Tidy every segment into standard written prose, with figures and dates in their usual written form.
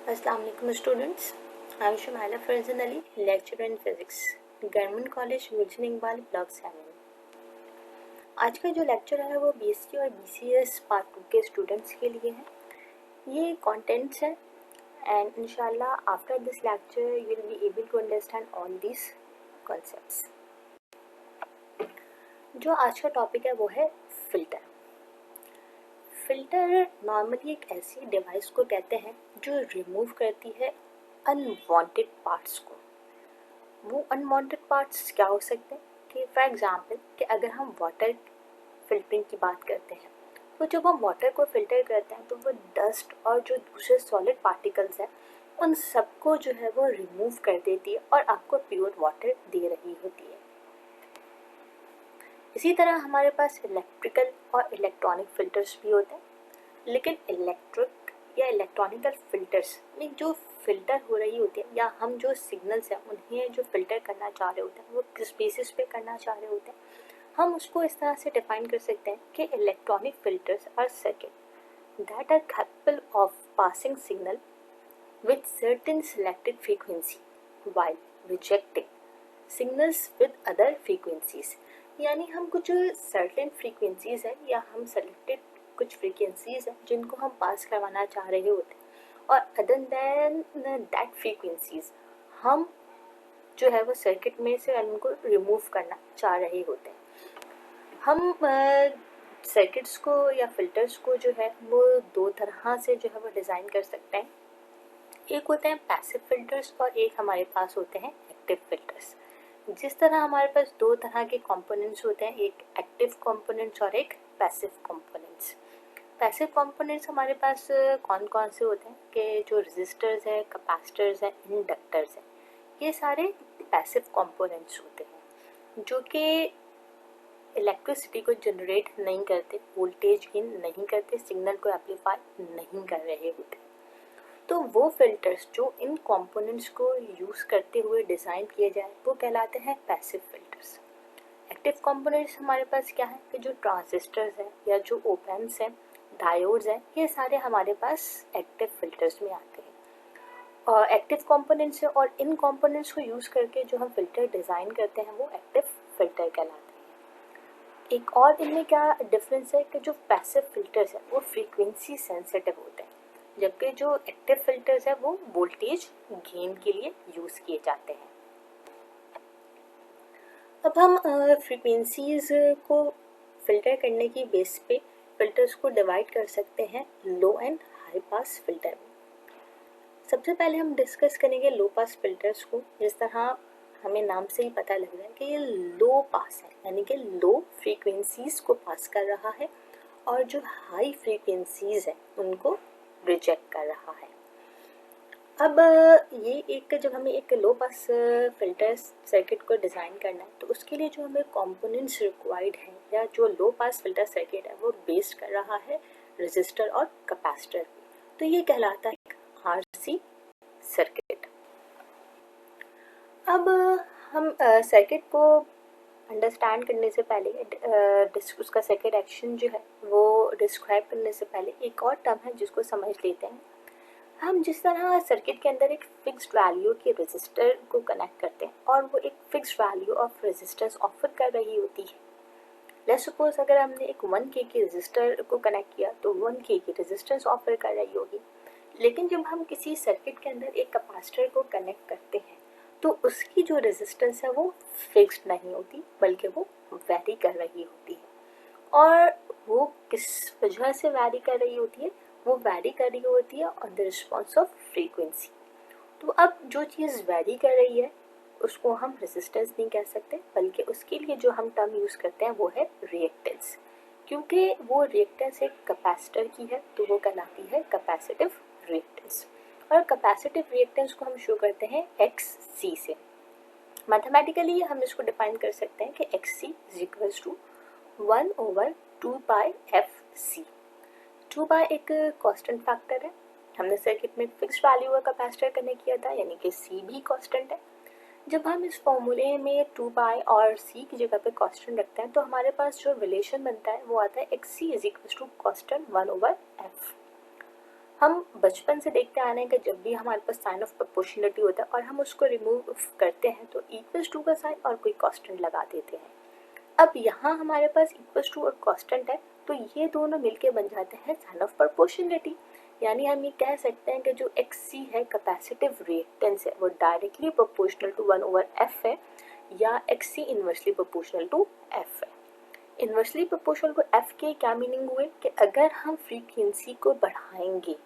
अस्सलाम वालेकुम students, I am Shumaila Farzan Ali, lecturer in physics, government college Gulshan Iqbal, block 7। आज का जो लेक्चर है वो बीएससी और बीसीएस पार्ट 2 के स्टूडेंट्स के लिए है। ये कंटेंट्स है एंड इंशाल्लाह after this lecture you will be able to understand all this concepts. जो आज का टॉपिक है वो है फिल्टर। फिल्टर नॉर्मली एक ऐसी डिवाइस को कहते हैं जो रिमूव करती है अनवांटेड पार्ट्स को। वो अनवांटेड पार्ट्स क्या हो सकते हैं कि फॉर एग्जांपल कि अगर हम वाटर फिल्टरिंग की बात करते हैं तो जब हम वाटर को फिल्टर करते हैं तो वो डस्ट और जो दूसरे सॉलिड पार्टिकल्स हैं उन सबको जो है वो रिमूव कर देती है और आपको प्योर वाटर दे रही होती है। इसी तरह हमारे पास इलेक्ट्रिकल और इलेक्ट्रॉनिक फिल्टर्स भी होते हैं, लेकिन इलेक्ट्रिक या इलेक्ट्रॉनिकल फिल्टर्स में जो फिल्टर हो रही होती है या हम जो सिग्नल्स हैं उन्हें जो फिल्टर करना चाह रहे होते हैं वो किस बेसिस पे करना चाह रहे होते हैं, हम उसको इस तरह से डिफाइन कर सकते हैं कि electronic filters are circuit that are capable of passing signal with certain selected frequency while rejecting signals with other frequencies. यानी हम कुछ सर्टेन फ्रीक्वेंसीज हैं या हम सेलेक्टेड कुछ फ्रीक्वेंसीज हैं जिनको हम पास करवाना चाह रहे होते हैं और अदर देन दैट फ्रीक्वेंसीज हम जो है वो सर्किट में से उनको रिमूव करना चाह रहे होते हैं। हम सर्किट्स को या फिल्टर्स को जो है वो दो तरह से जो है वो डिज़ाइन कर सकते हैं। एक होते हैं पैसिव फिल्टर्स और एक हमारे पास होते हैं एक्टिव फिल्टर्स। जिस तरह हमारे पास दो तरह के कंपोनेंट्स होते हैं, एक एक्टिव कंपोनेंट्स और एक पैसिव कंपोनेंट्स। पैसिव कंपोनेंट्स हमारे पास कौन कौन से होते हैं कि जो रेजिस्टर्स है, कैपेसिटर्स है, इंडक्टर्स है, ये सारे पैसिव कंपोनेंट्स होते हैं जो कि इलेक्ट्रिसिटी को जनरेट नहीं करते, वोल्टेज गेन नहीं करते, सिग्नल को एम्पलीफाई नहीं कर रहे होते। तो वो फिल्टर्स जो इन कंपोनेंट्स को यूज़ करते हुए डिज़ाइन किए जाए वो कहलाते हैं पैसिव फिल्टर्स। एक्टिव कंपोनेंट्स हमारे पास क्या है कि जो ट्रांजिस्टर्स हैं या जो ओप एम्प्स हैं, डायोड्स हैं, ये सारे हमारे पास एक्टिव फिल्टर्स में आते हैं और एक्टिव कंपोनेंट्स हैं और इन कंपोनेंट्स को यूज़ करके जो हम फिल्टर डिज़ाइन करते हैं वो एक्टिव फिल्टर कहलाते हैं। एक और इनमें क्या डिफरेंस है कि जो पैसिव फिल्टर्स हैं वो फ्रीक्वेंसी सेंसिटिव होते हैं, जबकि जो एक्टिव फिल्टर्स है वो वोल्टेज गेन के लिए यूज़ किए जाते हैं। अब हम फ्रीक्वेंसीज को फिल्टर करने की बेस पे फिल्टर्स को डिवाइड कर सकते हैं लो एंड हाई पास फिल्टर में। सबसे पहले हम डिस्कस करेंगे लो पास फिल्टर्स को। जिस तरह हमें नाम से ही पता लग रहा है कि ये लो पास है, यानी कि लो फ्रीक्वेंसीज को पास कर रहा है और जो हाई फ्रीक्वेंसीज है उनको रिजेक्ट कर रहा है। अब ये एक जब हमें एक लो पास फिल्टर सर्किट को डिज़ाइन करना है तो उसके लिए जो हमें कंपोनेंट्स रिक्वायर्ड हैं या जो लो पास फिल्टर सर्किट है वो बेस्ड कर रहा है रेजिस्टर और कैपेसिटर। तो ये कहलाता है आरसी सर्किट। अब हम सर्किट को अंडरस्टैंड करने से पहले उसका सर्किट एक्शन जो है वो डिस्क्राइब करने से पहले एक और टर्म है जिसको समझ लेते हैं। हम जिस तरह सर्किट के अंदर एक फिक्स्ड वैल्यू के रेजिस्टर को कनेक्ट करते हैं और वो एक fixed value of resistance offer कर रही होती है। लेट्स सपोज अगर हमने एक 1K के रेजिस्टर को कनेक्ट किया तो 1K की रेजिस्टेंस ऑफर कर रही होगी, लेकिन जब हम किसी सर्किट के अंदर एक कैपेसिटर को कनेक्ट करते हैं तो उसकी जो रेजिस्टेंस है वो फिक्स्ड नहीं होती बल्कि वो वैरी कर रही होती है। और वो किस वजह से वैरी कर रही होती है? वो वैरी कर रही होती है on the response of frequency. तो अब जो चीज़ वैरी कर रही है उसको हम रेजिस्टेंस नहीं कह सकते, बल्कि उसके लिए जो हम टर्म यूज़ करते हैं वो है रिएक्टेंस। क्योंकि वो रिएक्टेंस एक कैपेसिटर की है तो वो कहलाती है कैपेसिटिव रिएक्टेंस। और कैपेसिटिव रिएक्टेंस को हम शो करते हैं XC से। मैथमेटिकली हम इसको डिफाइन कर सकते हैं कि XC is equals to 1/2πfc। 2 by एक कांस्टेंट फैक्टर है। हमने सर्किट में फिक्स वैल्यू का कैपेसिटर कनेक्ट किया था, यानी कि C भी कांस्टेंट है। जब हम इस फॉर्मूले में 2 बाय और C की जगह पे कांस्टेंट रखते हैं तो हमारे पास जो रिलेशन बनता है वो आता है XC is equal to constant 1/f। हम बचपन से देखते आ रहे हैं कि जब भी हमारे पास साइन ऑफ प्रोपोर्शनलिटी होता है और हम उसको रिमूव करते हैं तो इक्वल्स टू का साइन और कोई कांस्टेंट लगा देते हैं। अब यहाँ हमारे पास इक्वल्स टू और कांस्टेंट है तो ये दोनों मिलके बन जाते हैं साइन ऑफ प्रोपोर्शनलिटी। यानी हम ये कह सकते हैं कि जो XC है कैपेसिटिव रिएक्टेंस है वो डायरेक्टली प्रोपोर्शनल टू 1/f है या XC inversely proportional to f है। इन्वर्सली प्रोपोर्शनल टू f के क्या मीनिंग हुए कि अगर हम फ्रीक्वेंसी को बढ़ाएंगे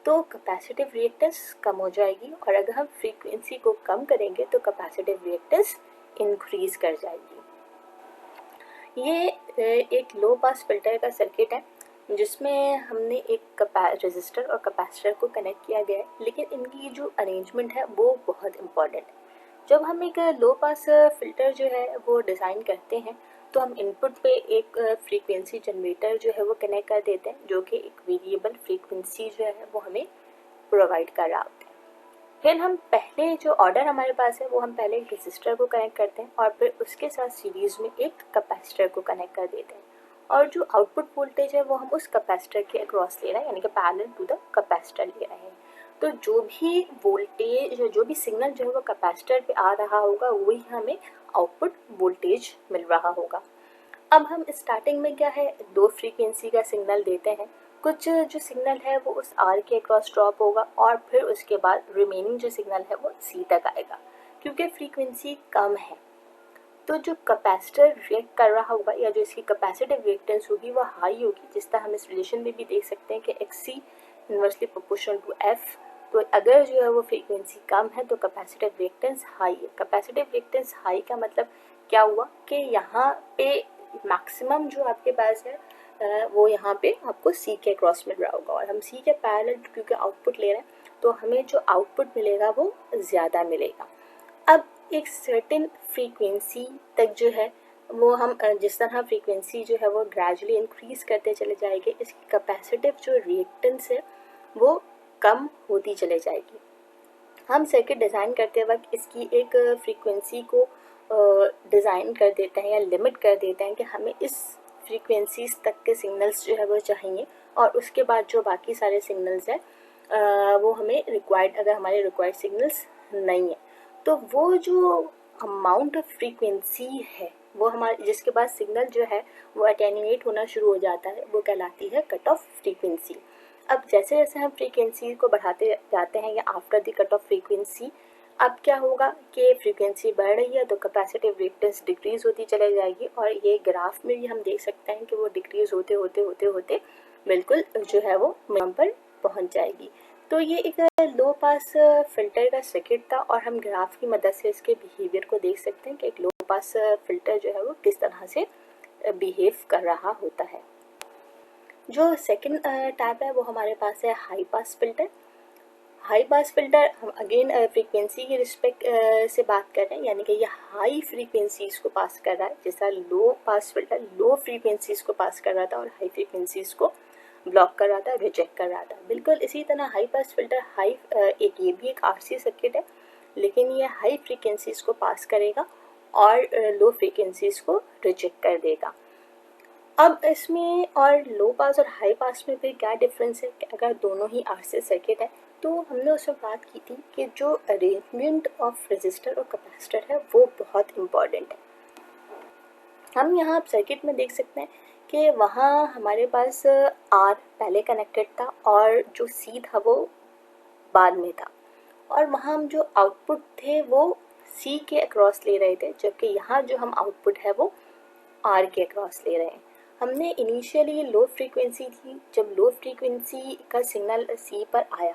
तो कैपेसिटिव रिएक्टेंस कम हो जाएगी और अगर हम फ्रीक्वेंसी को कम करेंगे तो कैपेसिटिव रिएक्टेंस इंक्रीज कर जाएगी। ये एक लो पास फिल्टर का सर्किट है जिसमें हमने एक रेजिस्टर और कैपेसिटर को कनेक्ट किया गया है, लेकिन इनकी जो अरेंजमेंट है वो बहुत इम्पॉर्टेंट है। जब हम एक लो पास फिल्टर जो है वो डिज़ाइन करते हैं तो हम इनपुट पे एक फ्रीक्वेंसी जनरेटर जो है वो कनेक्ट कर देते हैं जो कि एक वेरिएबल फ्रीक्वेंसी जो है वो हमें प्रोवाइड कर रहा होता है। फिर हम पहले जो ऑर्डर हमारे पास है वो हम पहले एक रेजिस्टर को कनेक्ट करते हैं और फिर उसके साथ सीरीज़ में एक कैपेसिटर को कनेक्ट कर देते हैं और जो आउटपुट वोल्टेज है वो हम उस कैपेसिटर के अक्रॉस ले रहे हैं यानी कि पैरेलल टू द कैपेसिटर ले रहे हैं। तो जो भी वोल्टेज जो भी सिग्नल जो है वो कैपेसिटर पे आ रहा होगा वही हमें आउटपुट वोल्टेज मिल रहा होगा। अब हम स्टार्टिंग में क्या है दो फ्रीक्वेंसी का सिग्नल देते हैं, कुछ जो सिग्नल है वो उस आर के अक्रॉस ड्रॉप होगा और फिर उसके बाद रिमेनिंग जो सिग्नल है वो सी तक आएगा। क्योंकि फ्रीक्वेंसी कम है तो जो कैपेसिटर रिएक्ट कर रहा होगा या जो इसकी कैपेसिटिव रिएक्टेंस होगी वो हाई होगी, जिस तरह हम इस रिलेशन में भी देख सकते हैं कि XC inversely proportional to F। तो अगर जो है वो फ्रीक्वेंसी कम है तो कैपेसिटिव रिएक्टेंस हाई है। कैपेसिटिव रिएक्टेंस हाई का मतलब क्या हुआ कि यहाँ पे मैक्सिमम जो आपके पास है वो यहाँ पे आपको C के क्रॉस मिल रहा होगा और हम C के पैरेलल क्योंकि आउटपुट ले रहे हैं तो हमें जो आउटपुट मिलेगा वो ज़्यादा मिलेगा। अब एक सर्टेन फ्रीक्वेंसी तक जो है वो हम जिस तरह फ्रीक्वेंसी जो है वो ग्रेजुअली इंक्रीज करते चले जाएंगे, इसकी कैपेसिटिव जो रिएक्टेंस है वो कम होती चले जाएगी। हम सर्किट डिज़ाइन करते वक्त इसकी एक फ्रीक्वेंसी को डिज़ाइन कर देते हैं या लिमिट कर देते हैं कि हमें इस फ्रीक्वेंसीज तक के सिग्नल्स जो है वो चाहिए और उसके बाद जो बाकी सारे सिग्नल्स हैं वो हमें रिक्वायर्ड, अगर हमारे रिक्वायर्ड सिग्नल्स नहीं है तो वो जो अमाउंट ऑफ फ्रीक्वेंसी है वो हमारे जिसके बाद सिग्नल जो है वो अटेन्यूएट होना शुरू हो जाता है वो कहलाती है कट ऑफ फ्रीक्वेंसी। अब जैसे जैसे हम फ्रीक्वेंसी को बढ़ाते जाते हैं या after the cut off frequency अब क्या होगा कि फ्रीक्वेंसी बढ़ रही है तो कैपेसिटिव रिएक्टेंस डिक्रीज होती चली जाएगी और ये ग्राफ में भी हम देख सकते हैं कि वो डिक्रीज होते होते होते होते बिल्कुल जो है वो मिनिमम पर पहुंच जाएगी। तो ये एक लो पास फिल्टर का सर्किट था और हम ग्राफ की मदद से इसके बिहेवियर को देख सकते हैं कि एक लो पास फिल्टर जो है वो किस तरह से बिहेव कर रहा होता है। जो सेकंड टाइप है वो हमारे पास है high pass filter. High pass filter हम अगेन फ्रीक्वेंसी की रिस्पेक्ट से बात कर रहे हैं यानी कि ये हाई फ्रीक्वेंसीज को पास कर रहा है, जैसा लो पास फिल्टर लो फ्रीक्वेंसीज को पास कर रहा था और हाई फ्रीक्वेंसीज को ब्लॉक कर रहा था, रिजेक्ट कर रहा था। बिल्कुल इसी तरह हाई पास फिल्टर एक ये भी एक RC सर्किट है लेकिन ये हाई फ्रीक्वेंसीज को पास करेगा और लो फ्रीक्वेंसीज को रिजेक्ट कर देगा। अब इसमें और लो पास और हाई पास में फिर क्या डिफरेंस है कि अगर दोनों ही RC सर्किट है तो हमने उसमें बात की थी कि जो अरेंजमेंट ऑफ रेजिस्टर और कैपेसिटर है वो बहुत इम्पॉर्टेंट है। हम यहाँ सर्किट में देख सकते हैं कि वहाँ हमारे पास R पहले कनेक्टेड था और जो C था वो बाद में था और वहाँ हम जो आउटपुट थे वो C के अक्रॉस ले रहे थे, जबकि यहाँ जो हम आउटपुट है वो R के अक्रॉस ले रहे हैं। हमने इनिशियली लो फ्रीक्वेंसी थी, जब लो फ्रीक्वेंसी का सिग्नल C पर आया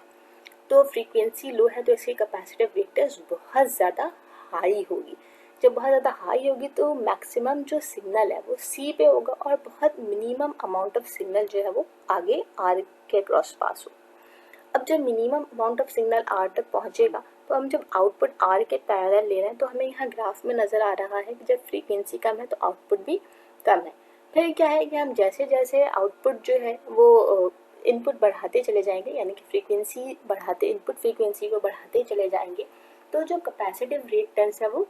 तो फ्रीक्वेंसी लो है तो इसकी कैपेसिटिव रिएक्टेंस बहुत ज़्यादा हाई होगी। जब बहुत ज़्यादा हाई होगी तो मैक्सिमम जो सिग्नल है वो C पे होगा और बहुत मिनिमम अमाउंट ऑफ सिग्नल जो है वो आगे R के क्रॉस पास हो। अब जब minimum amount of signal R तक पहुँचेगा तो हम जब आउटपुट R के पैरेलल ले रहे हैं तो हमें यहाँ ग्राफ में नज़र आ रहा है कि जब फ्रीक्वेंसी कम है तो आउटपुट भी कम है। फिर क्या है कि हम जैसे जैसे आउटपुट जो है वो इनपुट बढ़ाते चले जाएंगे यानी कि फ्रीक्वेंसी बढ़ाते इनपुट फ्रीक्वेंसी को बढ़ाते चले जाएंगे तो जो कैपेसिटिव रिएक्टेंस है वो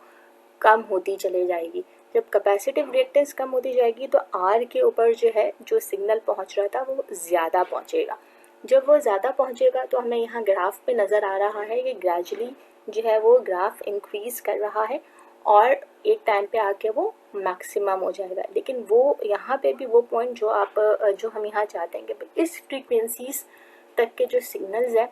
कम होती चली जाएगी। जब कैपेसिटिव रिएक्टेंस कम होती जाएगी तो R के ऊपर जो है जो सिग्नल पहुंच रहा था वो ज़्यादा पहुंचेगा। जब वो ज़्यादा पहुँचेगा तो हमें यहाँ ग्राफ पे नज़र आ रहा है कि ग्रेजुअली जो है वो ग्राफ इंक्रीज कर रहा है और एक टाइम पे आके वो मैक्सिमम हो जाएगा। लेकिन वो यहाँ पे भी वो पॉइंट जो हम यहाँ चाहते हैं कि इस फ्रीक्वेंसीज तक के जो सिग्नल्स है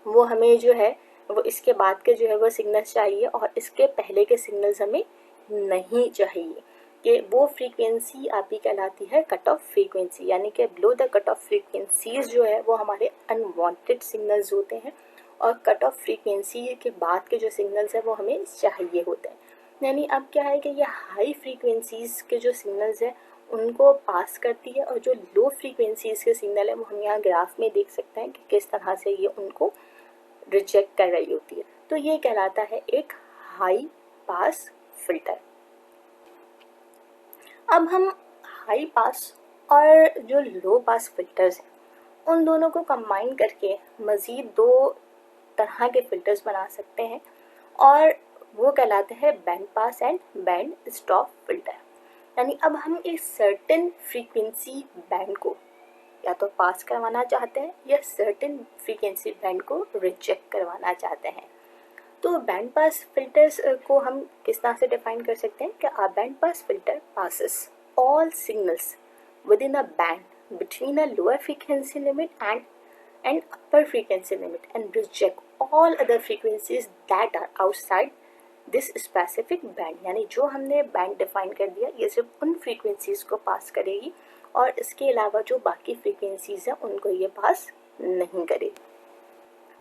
वो हमें जो है वो इसके बाद के जो है वो सिग्नल्स चाहिए और इसके पहले के सिग्नल्स हमें नहीं चाहिए। कि वो फ्रीक्वेंसी आपकी कहलाती है कट ऑफ फ्रीक्वेंसी, यानी कि below the cut off frequencies जो है वो हमारे अनवांटेड सिग्नल्स होते हैं और कट ऑफ फ्रीक्वेंसी के बाद के जो सिग्नल्स हैं वो हमें चाहिए होते हैं। यानी अब क्या है कि ये हाई फ्रीक्वेंसीज के जो सिग्नल्स हैं उनको पास करती है और जो लो फ्रीक्वेंसीज के सिग्नल है वो हम यहाँ ग्राफ में देख सकते हैं कि किस तरह से ये उनको रिजेक्ट कर रही होती है। तो ये कहलाता है एक हाई पास फिल्टर। अब हम हाई पास और जो लो पास फिल्टर्स हैं उन दोनों को कंबाइन करके मज़ीद दो तरह के फिल्टर्स बना सकते हैं और वो कहलाते हैं band pass and band stop filter. यानी अब हम एक सर्टेन फ्रीक्वेंसी बैंड को या तो पास करवाना चाहते हैं या सर्टेन फ्रीक्वेंसी बैंड को रिजेक्ट करवाना चाहते हैं। तो बैंड पास फिल्टर्स को हम किस तरह से डिफाइन कर सकते हैं कि a band pass filter passes all signals within a band between a lower frequency limit and upper frequency limit and reject all other frequencies that are outside this specific band। यानी जो हमने band define कर दिया ये सिर्फ उन frequencies को पास करेगी और इसके अलावा जो बाकी फ्रीक्वेंसीज हैं उनको ये पास नहीं करेगी।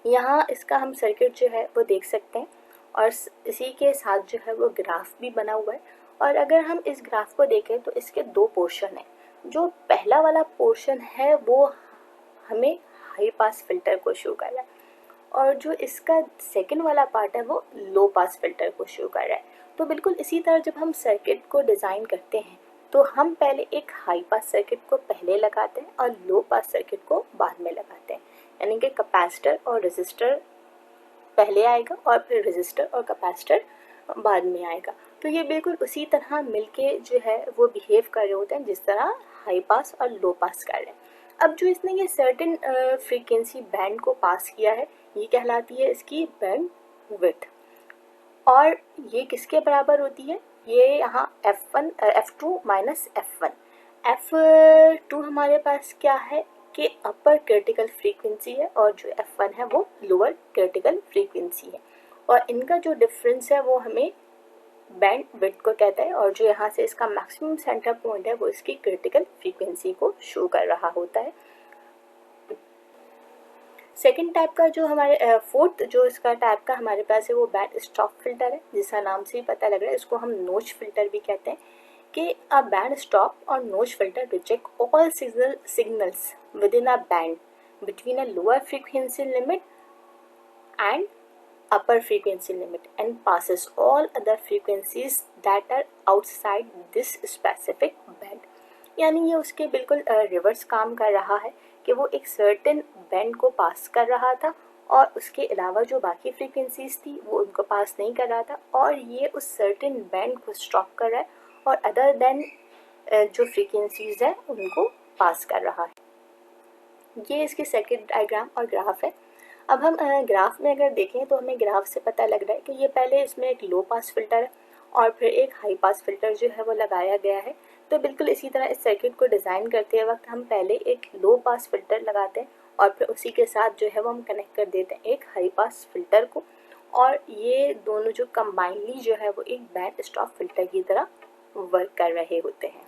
यहाँ इसका हम सर्किट जो है वो देख सकते हैं और इसी के साथ जो है वो ग्राफ भी बना हुआ है। और अगर हम इस ग्राफ को देखें तो इसके दो पोर्शन हैं। जो पहला वाला पोर्शन है वो हमें हाई पास फिल्टर को शो कर रहा है और जो इसका सेकंड वाला पार्ट है वो लो पास फिल्टर को शो कर रहा है। तो बिल्कुल इसी तरह जब हम सर्किट को डिज़ाइन करते हैं तो हम पहले एक हाई पास सर्किट को पहले लगाते हैं और लो पास सर्किट को बाद में लगाते हैं। यानी कि कैपेसिटर और रेजिस्टर पहले आएगा और फिर रेजिस्टर और कैपेसिटर बाद में आएगा। तो ये बिल्कुल उसी तरह मिलके जो है वो बिहेव कर रहे होते हैं जिस तरह हाई पास और लो पास कर रहे हैं। अब जो इसने ये सर्टेन फ्रीक्वेंसी बैंड को पास किया है ये कहलाती है इसकी बैंड विड्थ और ये किसके बराबर होती है, ये यहाँ F2 माइनस F1। F2 हमारे पास क्या है कि अपर क्रिटिकल फ्रीक्वेंसी है और जो F1 है वो लोअर क्रिटिकल फ्रीक्वेंसी है और इनका जो डिफरेंस है वो हमें बैंड विड्थ को कहता है और जो यहाँ से इसका मैक्सिमम सेंटर पॉइंट है वो इसकी क्रिटिकल फ्रीक्वेंसी को शो कर रहा होता है। सेकेंड टाइप का जो हमारे फोर्थ जो इसका टाइप का हमारे पास है वो बैंड स्टॉप फिल्टर है, जिसका नाम से ही पता लग रहा है इसको हम नोच फिल्टर भी कहते हैं कि अ बैंड स्टॉप और नोच filter reject all signals with in a band between a lower frequency limit and upper frequency limit and passes all other frequencies that are outside this specific band। यानी ये उसके बिल्कुल reverse काम कर रहा है कि वो एक सर्टेन बैंड को पास कर रहा था और उसके अलावा जो बाकी फ्रीक्वेंसीज थी वो उनको पास नहीं कर रहा था और ये उस सर्टेन बैंड को स्टॉप कर रहा है और अदर देन जो फ्रीक्वेंसीज है उनको पास कर रहा है। ये इसकी सर्किट डायग्राम और ग्राफ है। अब हम ग्राफ में अगर देखें तो हमें ग्राफ से पता लग रहा है कि ये पहले इसमें एक लो पास फिल्टर है और फिर एक हाई पास फिल्टर जो है वो लगाया गया है। तो बिल्कुल इसी तरह इस सर्किट को डिज़ाइन करते वक्त हम पहले एक लो पास फिल्टर लगाते हैं और फिर उसी के साथ जो है वो हम कनेक्ट कर देते हैं एक हाई पास फिल्टर को और ये दोनों जो कंबाइनली जो है वो एक बैंड स्टॉप फिल्टर की तरह वर्क कर रहे होते हैं।